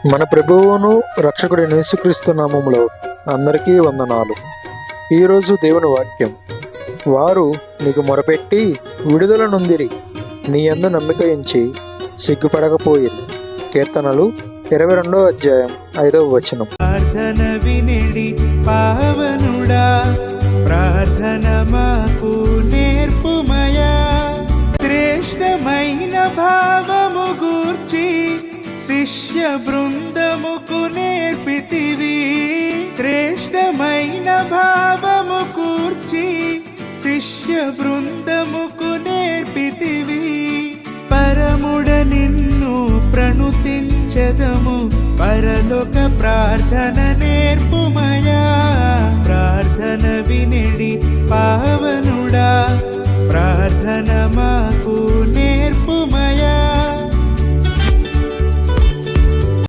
మన ప్రభువును రక్షకుడైన యేసుక్రీస్తు నామములో అందరికీ వందనాలు. ఈరోజు దేవుని వాక్యం, వారు నీకు మొరపెట్టి విడుదల నొందిరి, నీ యందు నమ్మిక ఉంచి సిగ్గుపడకపోయిరి. కీర్తనలు 22వ అధ్యాయం 5వ వచనం. ప్రార్థన వినిడి పావనుడా, ప్రార్థన మాకు నేర్పుమయా. శ్రేష్టమైన భావము గూర్చి శిష్య బృందముకు నేర్పితివి. శ్రేష్టమైన భావము కూర్చి శిష్య బృందముకు నేర్పితివి. పరముడ నిన్ను ప్రణుతించదము, పరలోక ప్రార్థన నేర్పుమయా. ప్రార్థన వినిడి పావనుడా, ప్రార్థన మాకు నేర్పుమయా.